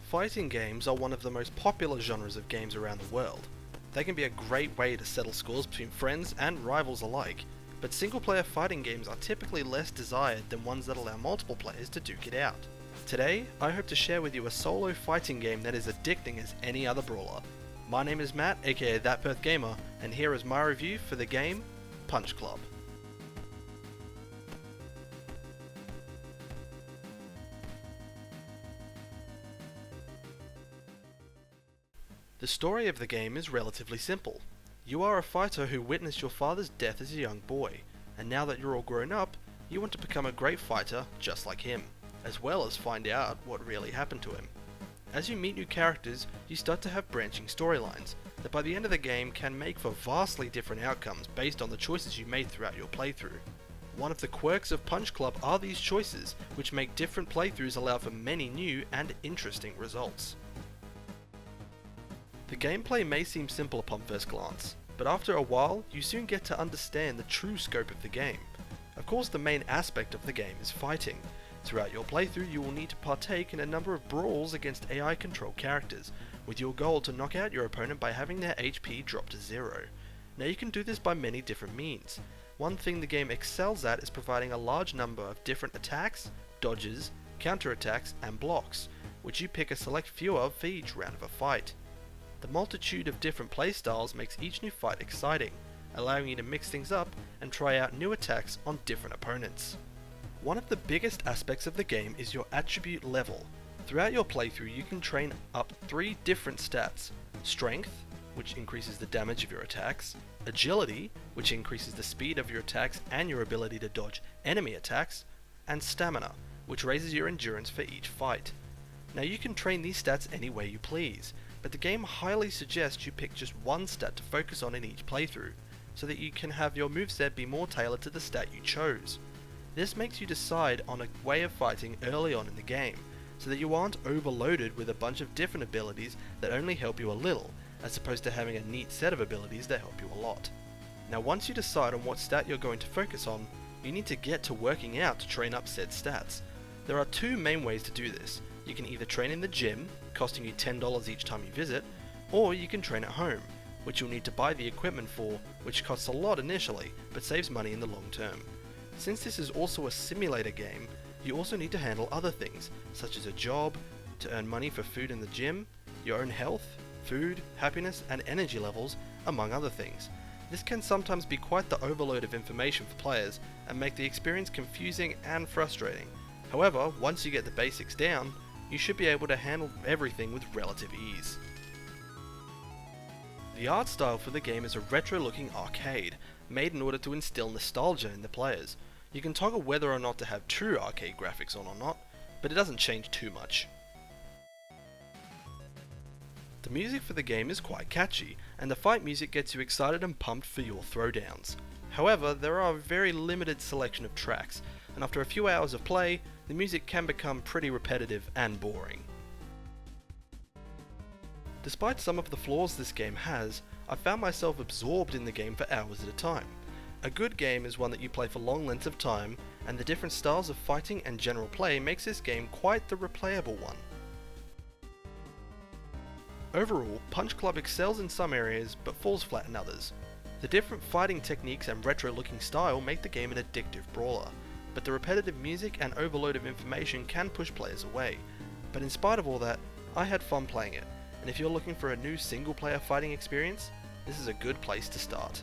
Fighting games are one of the most popular genres of games around the world. They can be a great way to settle scores between friends and rivals alike, but single-player fighting games are typically less desired than ones that allow multiple players to duke it out. Today, I hope to share with you a solo fighting game that is addicting as any other brawler. My name is Matt, aka That Perth Gamer, and here is my review for the game Punch Club. The story of the game is relatively simple. You are a fighter who witnessed your father's death as a young boy, and now that you're all grown up, you want to become a great fighter just like him, as well as find out what really happened to him. As you meet new characters, you start to have branching storylines that by the end of the game can make for vastly different outcomes based on the choices you made throughout your playthrough. One of the quirks of Punch Club are these choices, which make different playthroughs allow for many new and interesting results. The gameplay may seem simple upon first glance, but after a while you soon get to understand the true scope of the game. Of course, the main aspect of the game is fighting. Throughout your playthrough you will need to partake in a number of brawls against AI controlled characters, with your goal to knock out your opponent by having their HP drop to 0. Now you can do this by many different means. One thing the game excels at is providing a large number of different attacks, dodges, counterattacks and blocks, which you pick a select few of for each round of a fight. The multitude of different playstyles makes each new fight exciting, allowing you to mix things up and try out new attacks on different opponents. One of the biggest aspects of the game is your attribute level. Throughout your playthrough you can train up 3 different stats: Strength, which increases the damage of your attacks, Agility, which increases the speed of your attacks and your ability to dodge enemy attacks, and Stamina, which raises your endurance for each fight. Now you can train these stats any way you please, but the game highly suggests you pick just one stat to focus on in each playthrough, so that you can have your moveset be more tailored to the stat you chose. This makes you decide on a way of fighting early on in the game, so that you aren't overloaded with a bunch of different abilities that only help you a little, as opposed to having a neat set of abilities that help you a lot. Now once you decide on what stat you're going to focus on, you need to get to working out to train up said stats. There are 2 main ways to do this. You can either train in the gym, costing you $10 each time you visit, or you can train at home, which you'll need to buy the equipment for, which costs a lot initially, but saves money in the long term. Since this is also a simulator game, you also need to handle other things, such as a job, to earn money for food in the gym, your own health, food, happiness, and energy levels, among other things. This can sometimes be quite the overload of information for players, and make the experience confusing and frustrating. However, once you get the basics down, you should be able to handle everything with relative ease. The art style for the game is a retro-looking arcade, made in order to instill nostalgia in the players. You can toggle whether or not to have true arcade graphics on or not, but it doesn't change too much. The music for the game is quite catchy, and the fight music gets you excited and pumped for your throwdowns. However, there are a very limited selection of tracks, and after a few hours of play, the music can become pretty repetitive and boring. Despite some of the flaws this game has, I found myself absorbed in the game for hours at a time. A good game is one that you play for long lengths of time, and the different styles of fighting and general play makes this game quite the replayable one. Overall, Punch Club excels in some areas but falls flat in others. The different fighting techniques and retro-looking style make the game an addictive brawler, but the repetitive music and overload of information can push players away. But in spite of all that, I had fun playing it, and if you're looking for a new single-player fighting experience, this is a good place to start.